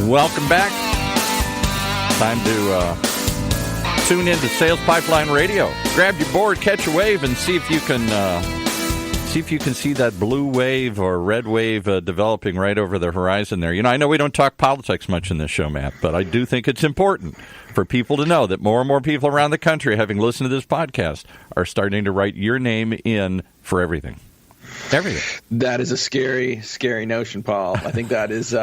Welcome back. Time to tune into Sales Pipeline Radio. Grab your board, catch a wave, and see if you can see that blue wave or red wave developing right over the horizon there. I know we don't talk politics much in this show, Matt, but I do think it's important for people to know that more and more people around the country, having listened to this podcast, are starting to write your name in for everything. Everything. That is a scary, scary notion, Paul. I think that is.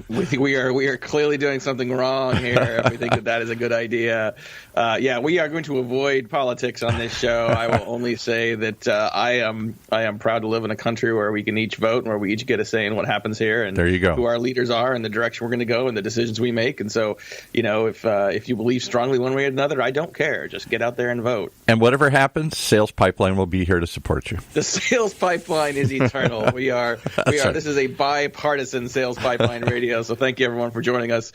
We are clearly doing something wrong here. We think that is a good idea. We are going to avoid politics on this show. I will only say that I am proud to live in a country where we can each vote and where we each get a say in what happens here, and there you go. Who our leaders are and the direction we're going to go and the decisions we make. And so, if you believe strongly one way or another, I don't care. Just get out there and vote. And whatever happens, Sales Pipeline will be here to support you. The Sales Pipeline is eternal. We are. Right. This is a bipartisan Sales Pipeline Radio. So thank you everyone for joining us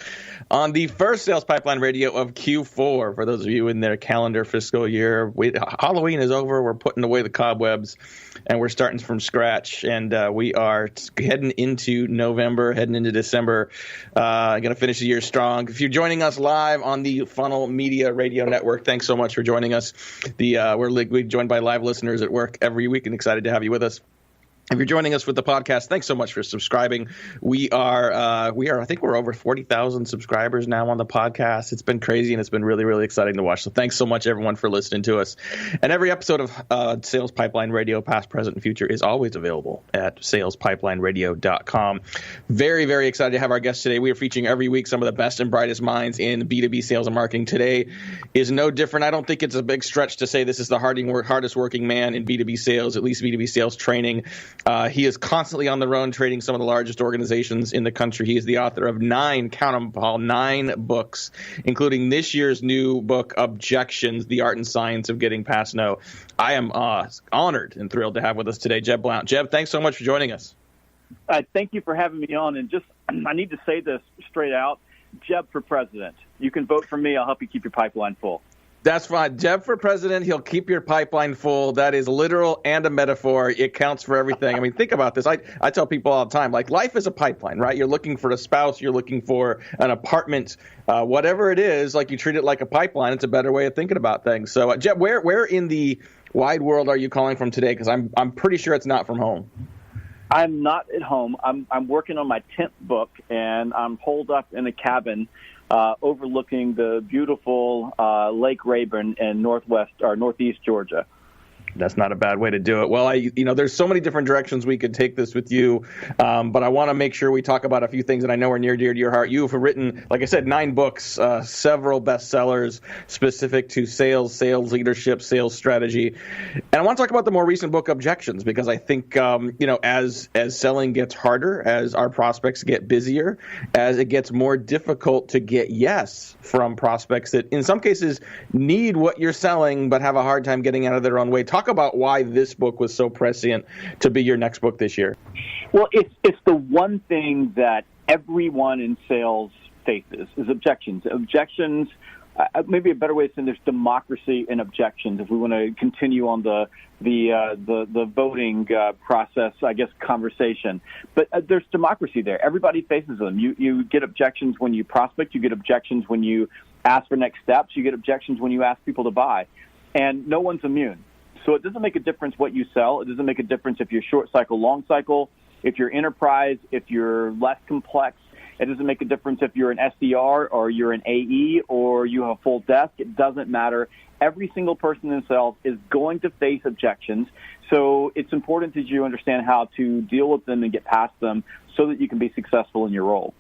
on the first Sales Pipeline Radio of Q4. For those of you in their calendar fiscal year, Halloween is over. We're putting away the cobwebs, and we're starting from scratch. And we are heading into November, heading into December. Going to finish the year strong. If you're joining us live on the Funnel Media Radio Network, thanks so much for joining us. We're joined by live listeners at work every week, and excited to have you with us. If you're joining us with the podcast, thanks so much for subscribing. We are. I think we're over 40,000 subscribers now on the podcast. It's been crazy, and it's been really, really exciting to watch. So thanks so much, everyone, for listening to us. And every episode of Sales Pipeline Radio, past, present, and future, is always available at salespipelineradio.com. Very, very excited to have our guest today. We are featuring every week some of the best and brightest minds in B2B sales and marketing. Today is no different. I don't think it's a big stretch to say this is the hardest working man in B2B sales, at least B2B sales training. He is constantly on the road trading some of the largest organizations in the country. He is the author of 9 books, including this year's new book, Objections, The Art and Science of Getting Past No. I am honored and thrilled to have with us today Jeb Blount. Jeb, thanks so much for joining us. Thank you for having me on. And I need to say this straight out, Jeb for president. You can vote for me. I'll help you keep your pipeline full. That's fine. Jeb for president, he'll keep your pipeline full. That is literal and a metaphor. It counts for everything. I mean, think about this. I tell people all the time, like, life is a pipeline, right? You're looking for a spouse. You're looking for an apartment. Whatever it is, like, you treat it like a pipeline. It's a better way of thinking about things. So, Jeb, where in the wide world are you calling from today? Because I'm pretty sure it's not from home. I'm not at home. I'm working on my 10th book, and I'm holed up in a cabin overlooking the beautiful Lake Rayburn in northeast Georgia. That's not a bad way to do it. Well, there's so many different directions we could take this with you, but I want to make sure we talk about a few things that I know are near and dear to your heart. You have written, like I said, 9 books, several bestsellers specific to sales leadership, sales strategy. And I want to talk about the more recent book, Objections, because I think, as selling gets harder, as our prospects get busier, as it gets more difficult to get yes from prospects that in some cases need what you're selling but have a hard time getting out of their own way. Talk about why this book was so prescient to be your next book this year. Well, it's the one thing that everyone in sales faces is objections. Objections, maybe a better way of saying there's democracy in objections. If we want to continue on the voting process, I guess, conversation. But there's democracy there. Everybody faces them. You get objections when you prospect. You get objections when you ask for next steps. You get objections when you ask people to buy. And no one's immune. So it doesn't make a difference what you sell. It doesn't make a difference if you're short cycle, long cycle, if you're enterprise, if you're less complex. It doesn't make a difference if you're an SDR or you're an AE or you have a full desk. It doesn't matter. Every single person in sales is going to face objections. So it's important that you understand how to deal with them and get past them so that you can be successful in your role.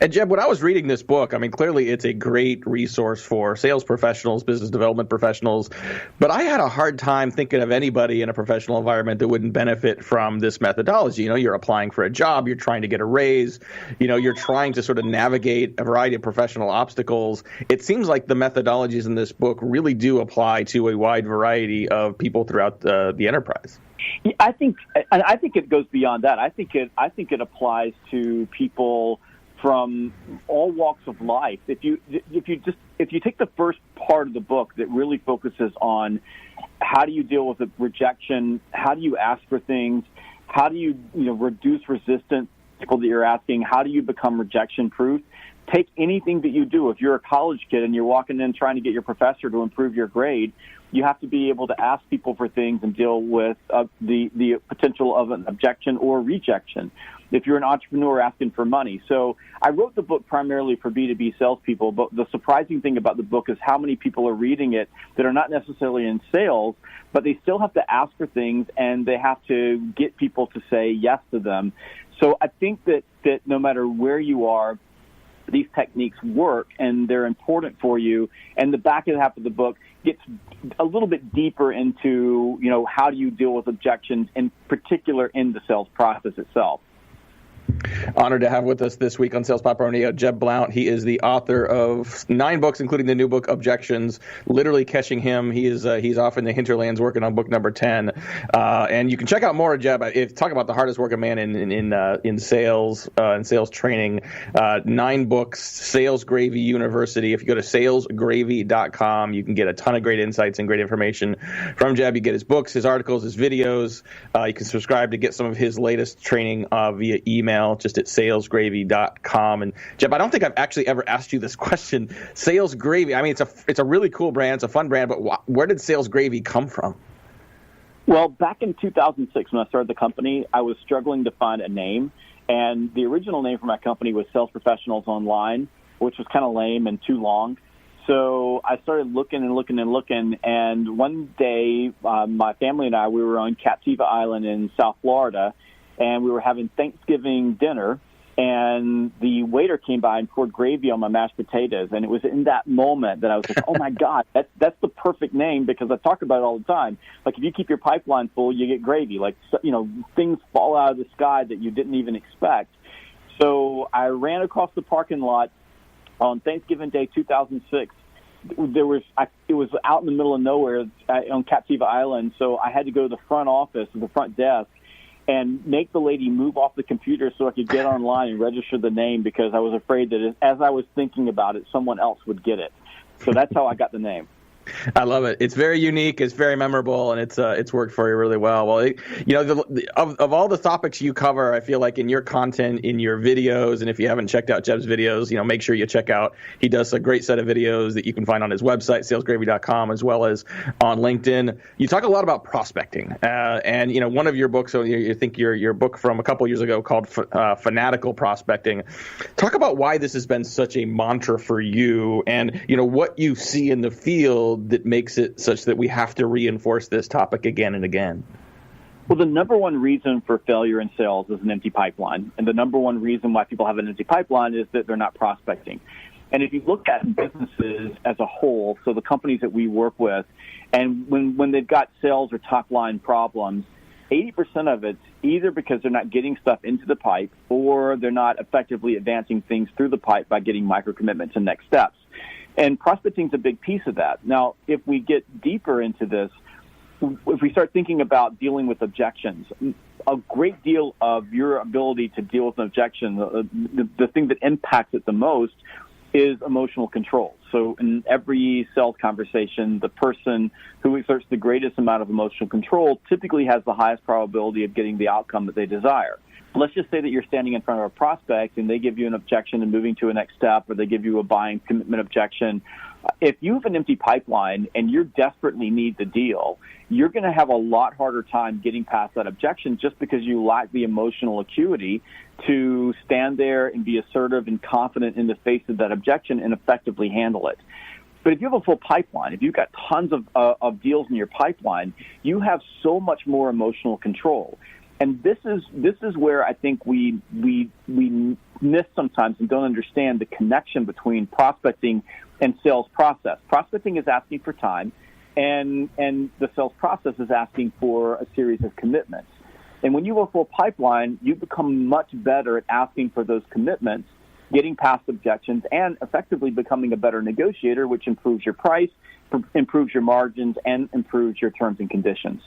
And Jeb, when I was reading this book, I mean, clearly it's a great resource for sales professionals, business development professionals, but I had a hard time thinking of anybody in a professional environment that wouldn't benefit from this methodology. You're applying for a job, you're trying to get a raise, you're trying to sort of navigate a variety of professional obstacles. It seems like the methodologies in this book really do apply to a wide variety of people throughout the enterprise. I think it goes beyond that. I think it applies to people from all walks of life. If you take the first part of the book that really focuses on how do you deal with the rejection, how do you ask for things, how do you reduce resistance people that you're asking, how do you become rejection-proof? Take anything that you do. If you're a college kid and you're walking in trying to get your professor to improve your grade, you have to be able to ask people for things and deal with the potential of an objection or rejection. If you're an entrepreneur asking for money. So I wrote the book primarily for B2B salespeople, but the surprising thing about the book is how many people are reading it that are not necessarily in sales, but they still have to ask for things and they have to get people to say yes to them. So I think that no matter where you are, these techniques work and they're important for you. And the back half of the book gets a little bit deeper into, how do you deal with objections, in particular in the sales process itself. Honored to have with us this week on Sales Pipeline Radio, Jeb Blount. He is the author of 9 books, including the new book, Objections. Literally catching him. He's off in the hinterlands working on book number 10. And you can check out more of Jeb. Talk about the hardest working man in sales and sales training. 9 books, Sales Gravy University. If you go to salesgravy.com, you can get a ton of great insights and great information from Jeb. You get his books, his articles, his videos. You can subscribe to get some of his latest training via email, just at salesgravy.com. And Jeb, I don't think I've actually ever asked you this question. Sales Gravy, I mean, it's a really cool brand, it's a fun brand, but where did Sales Gravy come from? Well, back in 2006 when I started the company, I was struggling to find a name, and the original name for my company was Sales Professionals Online, which was kind of lame and too long. So I started looking, and one day my family and I, we were on Captiva Island in South Florida, and we were having Thanksgiving dinner, and the waiter came by and poured gravy on my mashed potatoes, and it was in that moment that I was like, oh, my God, that's the perfect name, because I talk about it all the time. Like, if you keep your pipeline full, you get gravy. Like, things fall out of the sky that you didn't even expect. So I ran across the parking lot on Thanksgiving Day 2006. It was out in the middle of nowhere on Captiva Island, so I had to go to the front office, the front desk, and make the lady move off the computer so I could get online and register the name, because I was afraid that as I was thinking about it, someone else would get it. So that's how I got the name. I love it. It's very unique. It's very memorable, and it's worked for you really well. Well, of all the topics you cover, I feel like in your content, in your videos, and if you haven't checked out Jeb's videos, make sure you check out. He does a great set of videos that you can find on his website, salesgravy.com, as well as on LinkedIn. You talk a lot about prospecting, and one of your books, I think your book from a couple years ago called Fanatical Prospecting. Talk about why this has been such a mantra for you, and what you see in the field that makes it such that we have to reinforce this topic again and again. Well, the number one reason for failure in sales is an empty pipeline. And the number one reason why people have an empty pipeline is that they're not prospecting. And if you look at businesses as a whole, so the companies that we work with, and when they've got sales or top-line problems, 80% of it's either because they're not getting stuff into the pipe, or they're not effectively advancing things through the pipe by getting micro-commitments and next steps. And prospecting is a big piece of that. Now, if we get deeper into this, if we start thinking about dealing with objections, a great deal of your ability to deal with an objection, the thing that impacts it the most is emotional control. So in every sales conversation, the person who exerts the greatest amount of emotional control typically has the highest probability of getting the outcome that they desire. Let's just say that you're standing in front of a prospect and they give you an objection and moving to a next step, or they give you a buying commitment objection. If you have an empty pipeline and you desperately need the deal, you're going to have a lot harder time getting past that objection, just because you lack the emotional acuity to stand there and be assertive and confident in the face of that objection and effectively handle it. But if you have a full pipeline, if you've got tons of deals in your pipeline, you have so much more emotional control. And this is where I think we miss sometimes and don't understand the connection between prospecting and sales process. Prospecting is asking for time, and the sales process is asking for a series of commitments. And when you have a full pipeline, you become much better at asking for those commitments, getting past objections, and effectively becoming a better negotiator, which improves your price, improves your margins, and improves your terms and conditions.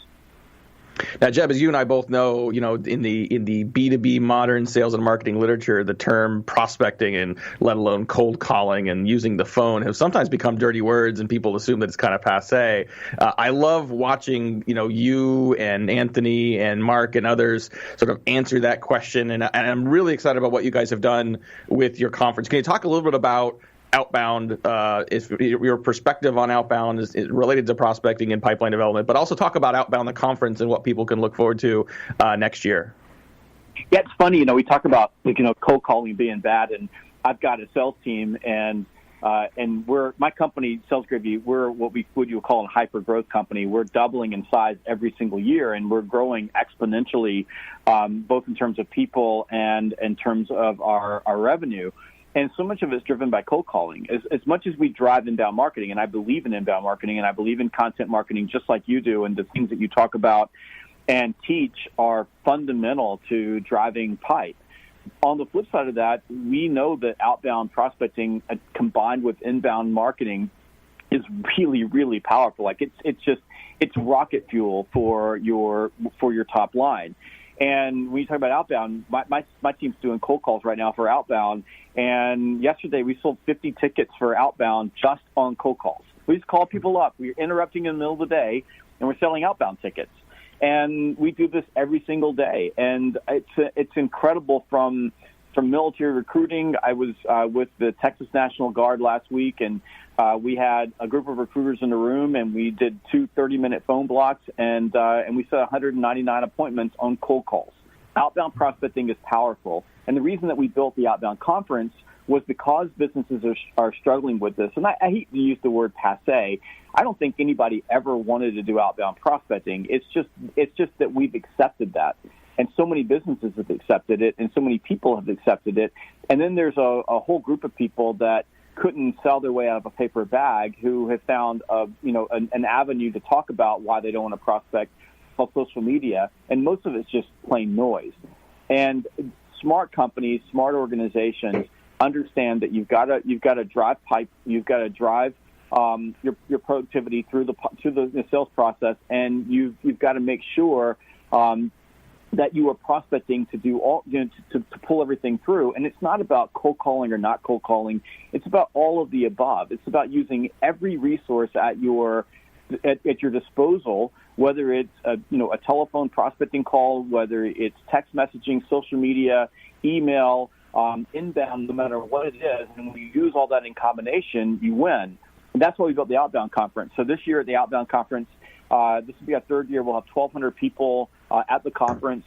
Now, Jeb, as you and I both know, in the B2B modern sales and marketing literature, the term prospecting and let alone cold calling and using the phone have sometimes become dirty words, and people assume that it's kind of passé. I love watching, you and Anthony and Mark and others sort of answer that question, and I'm really excited about what you guys have done with your conference. Can you talk a little bit about outbound, if your perspective on outbound is related to prospecting and pipeline development, but also talk about outbound, the conference, and what people can look forward to next year? Yeah, it's funny. We talk about cold calling being bad, and I've got a sales team, and my company, Sales Gravy, we're what you would call a hyper growth company. We're doubling in size every single year, and we're growing exponentially, both in terms of people and in terms of our revenue. And so much of it's driven by cold calling. As much as we drive inbound marketing, and I believe in inbound marketing, and I believe in content marketing just like you do, and the things that you talk about and teach are fundamental to driving pipe. On the flip side of that, we know that outbound prospecting combined with inbound marketing is really, really powerful. Like it's rocket fuel for your top line. And when you talk about outbound, my team's doing cold calls right now for outbound. And yesterday we sold 50 tickets for outbound just on cold calls. We just call people up. We're interrupting in the middle of the day, and we're selling outbound tickets. And we do this every single day. And it's incredible from military recruiting. I was with the Texas National Guard last week, and we had a group of recruiters in the room, and we did 2 30-minute phone blocks, and we set 199 appointments on cold calls. Outbound prospecting is powerful, and the reason that we built the Outbound Conference was because businesses are struggling with this. And I hate to use the word passé. I don't think anybody ever wanted to do outbound prospecting. It's just that we've accepted that. And so many businesses have accepted it, and so many people have accepted it. And then there's a whole group of people that couldn't sell their way out of a paper bag who have found an avenue to talk about why they don't want to prospect on social media. And most of it's just plain noise. And smart companies, smart organizations understand that you've got to drive pipe, you've got to drive your productivity through the sales process, and you've got to make sure that you are prospecting to do all to pull everything through. And it's not about cold calling or not cold calling. It's about all of the above. It's about using every resource at your disposal, whether it's a telephone prospecting call, whether it's text messaging, social media, email, inbound, no matter what it is. And when you use all that in combination, you win. And that's why we built the Outbound Conference. So this year at the Outbound Conference, this will be our third year. We'll have 1,200 people at the conference.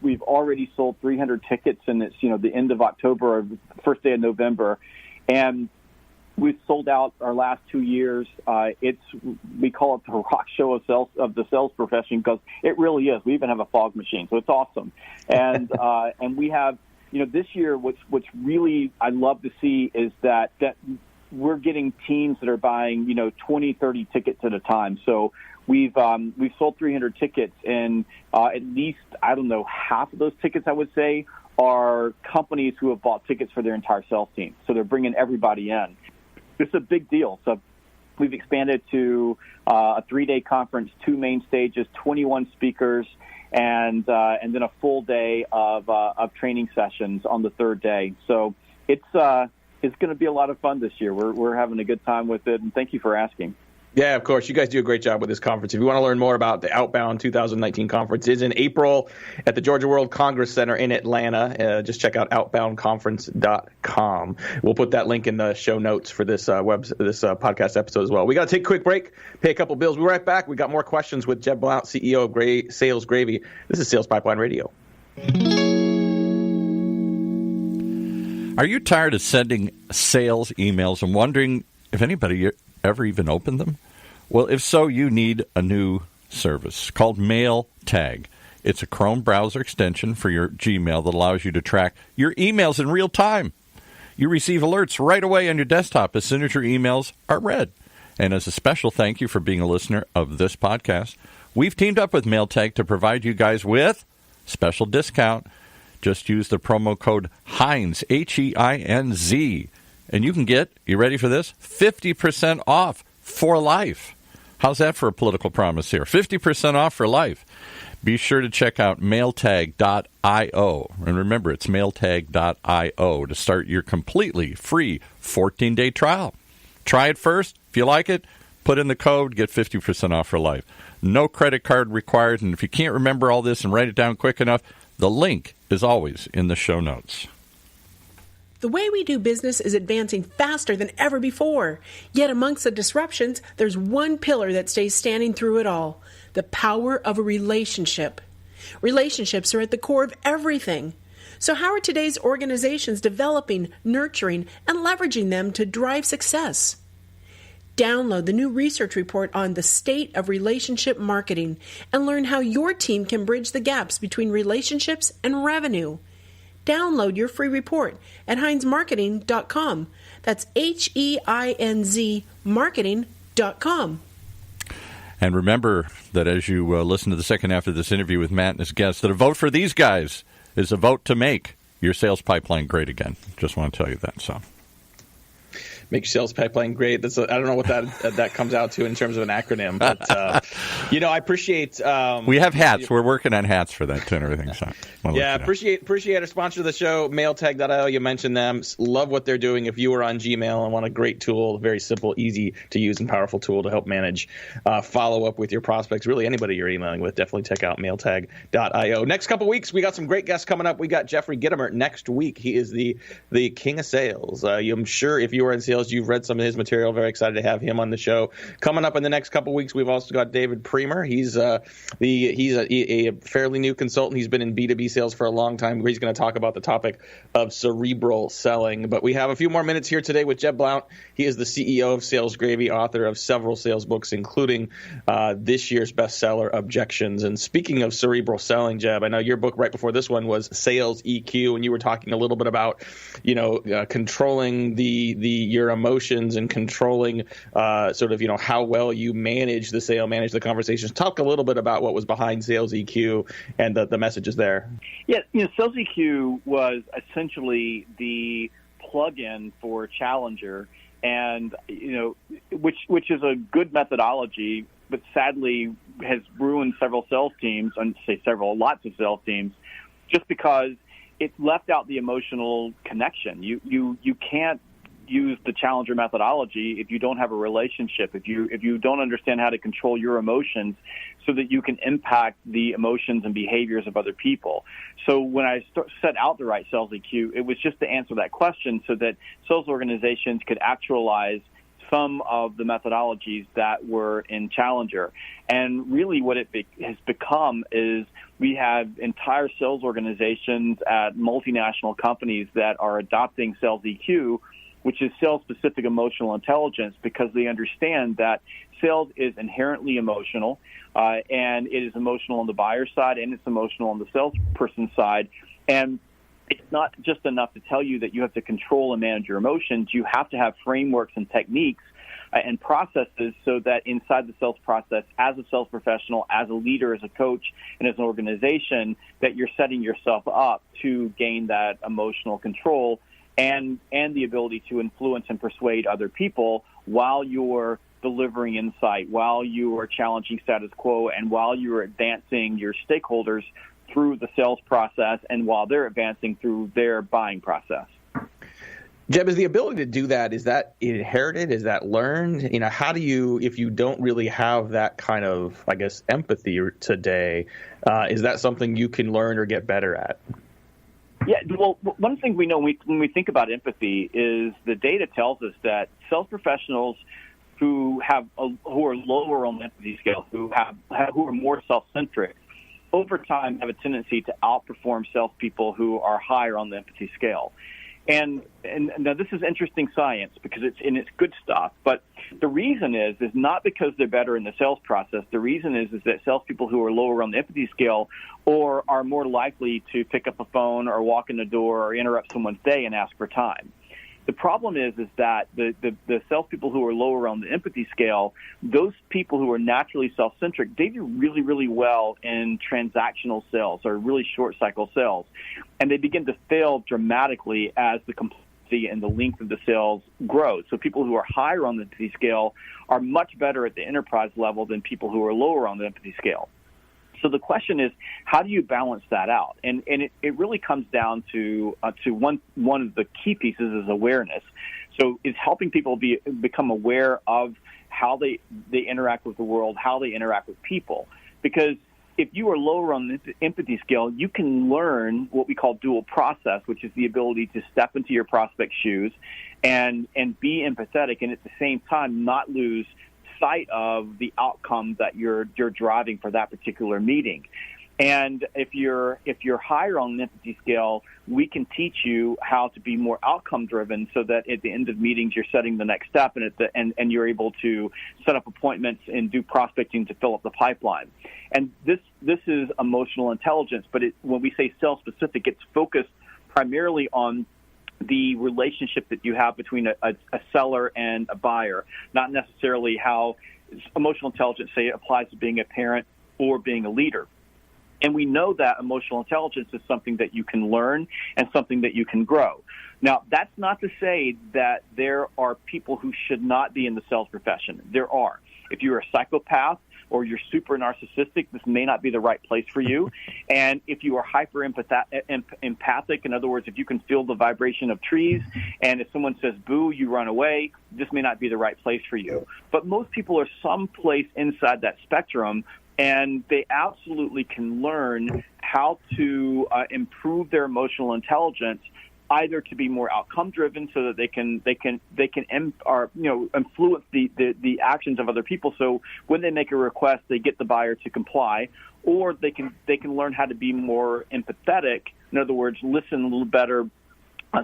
We've already sold 300 tickets, and it's the end of October or the first day of November, and we've sold out our last 2 years. We call it the rock show of the sales profession because it really is. We even have a fog machine, so it's awesome. And and we have this year. What's really I love to see is that we're getting teams that are buying 20, 30 tickets at a time. So we've sold 300 tickets, and at least half of those tickets I would say are companies who have bought tickets for their entire sales team. So they're bringing everybody in. It's a big deal. So we've expanded to a 3-day conference, 2 main stages, 21 speakers, and then a full day of training sessions on the 3rd day. So it's going to be a lot of fun this year. We're having a good time with it, and thank you for asking. Yeah, of course. You guys do a great job with this conference. If you want to learn more about the Outbound 2019 conference, it's in April at the Georgia World Congress Center in Atlanta. Just check out outboundconference.com. We'll put that link in the show notes for this podcast episode as well. We got to take a quick break, pay a couple bills. We'll be right back. We got more questions with Jeb Blount, CEO of Sales Gravy. This is Sales Pipeline Radio. Are you tired of sending sales emails and wondering if anybody ever even opened them? Well, if so, you need a new service called Mail Tag. It's a Chrome browser extension for your Gmail that allows you to track your emails in real time. You receive alerts right away on your desktop as soon as your emails are read. And as a special thank you for being a listener of this podcast, we've teamed up with Mail Tag to provide you guys with special discount. Just use the promo code Heinz, Heinz, and you can get, you ready for this, 50% off for life. How's that for a political promise here? 50% off for life. be sure to check out mailtag.io. And remember, it's mailtag.io to start your completely free 14-day trial. Try it first. If you like it, put in the code, get 50% off for life. No credit card required. And if you can't remember all this and write it down quick enough, the link is always in the show notes. The way we do business is advancing faster than ever before. Yet amongst the disruptions, there's one pillar that stays standing through it all: the power of a relationship. Relationships are at the core of everything. So how are today's organizations developing, nurturing, and leveraging them to drive success? Download the new research report on the state of relationship marketing and learn how your team can bridge the gaps between relationships and revenue. Download your free report at HeinzMarketing.com. That's HEINZ marketing.com. And remember that as you listen to the second half of this interview with Matt and his guests, that a vote for these guys is a vote to make your sales pipeline great again. Just want to tell you that. So, make your sales pipeline great. I don't know what that comes out to in terms of an acronym, but I appreciate. We have hats. We're working on hats for that too and everything. So, appreciate our sponsor of the show, mailtag.io. You mentioned them. Love what they're doing. If you are on Gmail and want a great tool, very simple, easy to use, and powerful tool to help manage follow up with your prospects. Really, anybody you're emailing with, definitely check out mailtag.io. Next couple weeks, we got some great guests coming up. We got Jeffrey Gitomer next week. He is the king of sales. I'm sure if you are in sales, you've read some of his material. Very excited to have him on the show. Coming up in the next couple of weeks, we've also got David Premer. He's a fairly new consultant. He's been in B2B sales for a long time. He's going to talk about the topic of cerebral selling. But we have a few more minutes here today with Jeb Blount. He is the CEO of Sales Gravy, author of several sales books, including this year's bestseller, Objections. And speaking of cerebral selling, Jeb, I know your book right before this one was Sales EQ, and you were talking a little bit about, controlling your emotions and controlling how well you manage the sale, manage the conversations. Talk a little bit about what was behind Sales EQ and the messages there. Yeah, Sales EQ was essentially the plug-in for Challenger, and which is a good methodology, but sadly has ruined several sales teams, lots of sales teams, just because it's left out the emotional connection. You can't use the Challenger methodology if you don't have a relationship, if you don't understand how to control your emotions so that you can impact the emotions and behaviors of other people. So when I set out to write Sales EQ, it was just to answer that question so that sales organizations could actualize some of the methodologies that were in Challenger. And really what it has become is we have entire sales organizations at multinational companies that are adopting Sales EQ, which is sales-specific emotional intelligence, because they understand that sales is inherently emotional, and it is emotional on the buyer side and it's emotional on the salesperson side. And it's not just enough to tell you that you have to control and manage your emotions. You have to have frameworks and techniques and processes so that inside the sales process, as a sales professional, as a leader, as a coach, and as an organization, that you're setting yourself up to gain that emotional control and the ability to influence and persuade other people while you're delivering insight, while you are challenging status quo, and while you're advancing your stakeholders through the sales process and while they're advancing through their buying process. Jeb, is the ability to do that, is that inherited? Is that learned? How do you, if you don't really have that kind of, empathy today, is that something you can learn or get better at? Yeah, well, one thing we know when we think about empathy is the data tells us that sales professionals who are lower on the empathy scale, who are more self-centric, over time have a tendency to outperform salespeople who are higher on the empathy scale. And now this is interesting science because it's good stuff. But the reason is not because they're better in the sales process. The reason is that salespeople who are lower on the empathy scale or are more likely to pick up a phone or walk in the door or interrupt someone's day and ask for time. The problem is that the salespeople who are lower on the empathy scale, those people who are naturally self-centric, they do really, really well in transactional sales or really short cycle sales. And they begin to fail dramatically as the complexity and the length of the sales grows. So people who are higher on the empathy scale are much better at the enterprise level than people who are lower on the empathy scale. So the question is, how do you balance that out? And it really comes down to one of the key pieces is awareness. So it's helping people become aware of how they interact with the world, how they interact with people. Because if you are lower on the empathy scale, you can learn what we call dual process, which is the ability to step into your prospect's shoes and be empathetic, and at the same time not lose sight of the outcome that you're driving for that particular meeting. And if you're higher on the empathy scale, we can teach you how to be more outcome driven, so that at the end of meetings you're setting the next step, and you're able to set up appointments and do prospecting to fill up the pipeline. And this is emotional intelligence, but when we say sales specific, it's focused primarily on the relationship that you have between a seller and a buyer, not necessarily how emotional intelligence, say, applies to being a parent or being a leader. And we know that emotional intelligence is something that you can learn and something that you can grow. Now, that's not to say that there are people who should not be in the sales profession. There are. If you're a psychopath or you're super narcissistic, this may not be the right place for you. And if you are hyper empathic, in other words, if you can feel the vibration of trees, and if someone says boo, you run away, this may not be the right place for you. But most people are someplace inside that spectrum, and they absolutely can learn how to improve their emotional intelligence, either to be more outcome driven, so that they can influence the actions of other people. So when they make a request, they get the buyer to comply, or they can learn how to be more empathetic. In other words, listen a little better,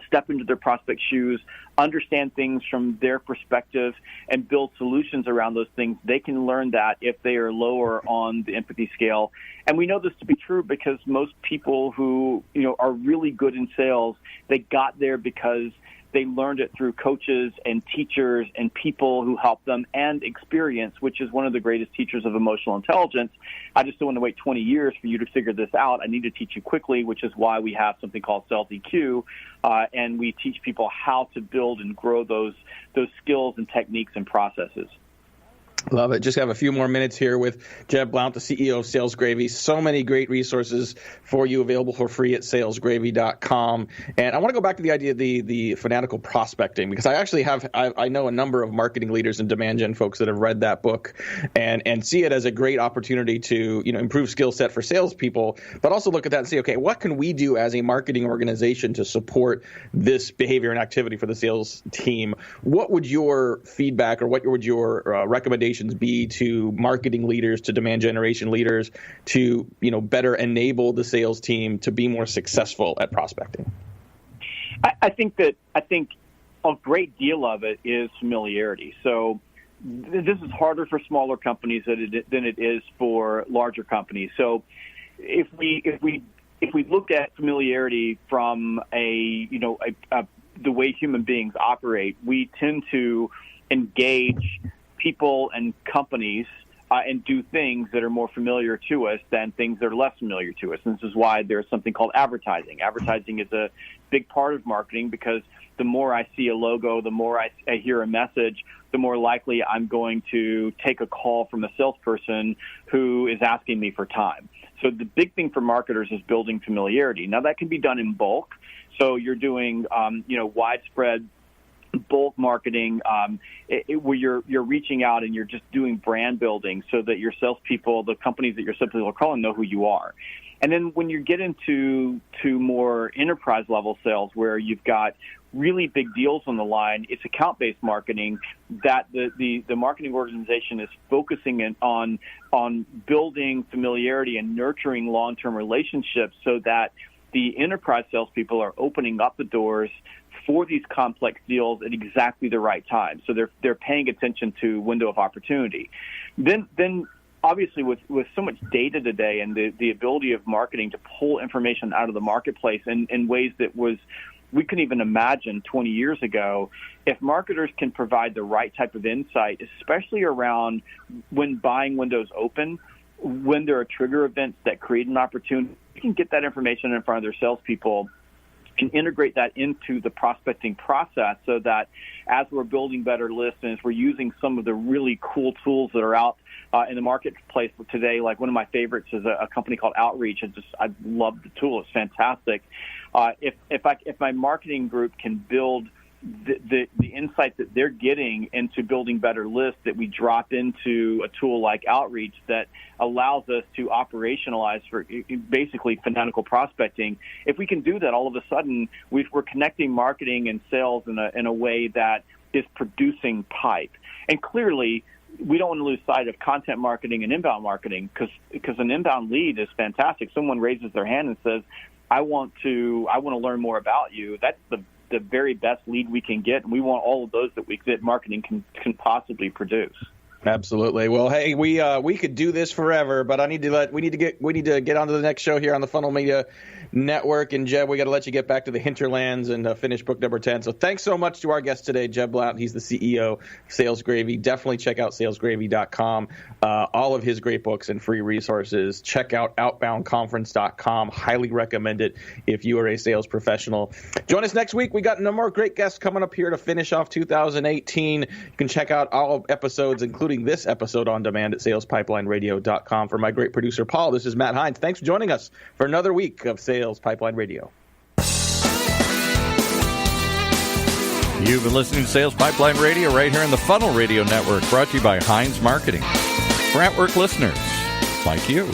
step into their prospect's shoes, understand things from their perspective, and build solutions around those things. They can learn that if they are lower on the empathy scale. And we know this to be true because most people who are really good in sales, they got there because they learned it through coaches and teachers and people who helped them, and experience, which is one of the greatest teachers of emotional intelligence. I just don't want to wait 20 years for you to figure this out. I need to teach you quickly, which is why we have something called Sales EQ, and we teach people how to build and grow those skills and techniques and processes. Love it. Just have a few more minutes here with Jeb Blount, the CEO of Sales Gravy. So many great resources for you available for free at salesgravy.com. And I want to go back to the idea of the fanatical prospecting, because I actually I know a number of marketing leaders and demand gen folks that have read that book and see it as a great opportunity to improve skill set for salespeople, but also look at that and say, okay, what can we do as a marketing organization to support this behavior and activity for the sales team? What would your feedback or what would your recommendation be to marketing leaders, to demand generation leaders, to better enable the sales team to be more successful at prospecting? I think a great deal of it is familiarity. So this is harder for smaller companies than it is for larger companies. So if we look at familiarity from the way human beings operate, we tend to engage people and companies and do things that are more familiar to us than things that are less familiar to us. And this is why there's something called advertising. Advertising is a big part of marketing, because the more I see a logo, the more I hear a message, the more likely I'm going to take a call from a salesperson who is asking me for time. So the big thing for marketers is building familiarity. Now, that can be done in bulk. So you're doing widespread bulk marketing, where you're reaching out and you're just doing brand building, so that your salespeople, the companies that your salespeople are calling, know who you are. And then when you get into more enterprise level sales, where you've got really big deals on the line, it's account-based marketing that the marketing organization is focusing on building familiarity and nurturing long-term relationships, so that the enterprise salespeople are opening up the doors for these complex deals at exactly the right time. So they're paying attention to window of opportunity. Then obviously with so much data today, and the ability of marketing to pull information out of the marketplace in ways that we couldn't even imagine 20 years ago, if marketers can provide the right type of insight, especially around when buying windows open, when there are trigger events that create an opportunity, you can get that information in front of their salespeople, can integrate that into the prospecting process, so that as we're building better lists and as we're using some of the really cool tools that are out in the marketplace today. Like one of my favorites is a company called Outreach. I love the tool. It's fantastic. If my marketing group can build the insight that they're getting into building better lists that we drop into a tool like Outreach that allows us to operationalize for basically fanatical prospecting. If we can do that, all of a sudden we're connecting marketing and sales in a way that is producing pipe. And clearly, we don't want to lose sight of content marketing and inbound marketing because an inbound lead is fantastic. Someone raises their hand and says, I want to learn more about you. That's the very best lead we can get, and we want all of those that marketing can possibly produce. Absolutely. Well, hey, we could do this forever, but we need to get on to the next show here on the Funnel Media Network. And Jeb, we got to let you get back to the hinterlands and finish book number 10. So thanks so much to our guest today, Jeb Blount. He's the CEO of Sales Gravy. Definitely check out salesgravy.com. All of his great books and free resources. Check out outboundconference.com. Highly recommend it if you are a sales professional. Join us next week. We got no more great guests coming up here to finish off 2018. You can check out all episodes, including this episode, on demand at salespipelineradio.com. For my great producer, Paul, this is Matt Heinz. Thanks for joining us for another week of Sales Pipeline Radio. You've been listening to Sales Pipeline Radio right here on the Funnel Radio Network, brought to you by Heinz Marketing. For network listeners like you.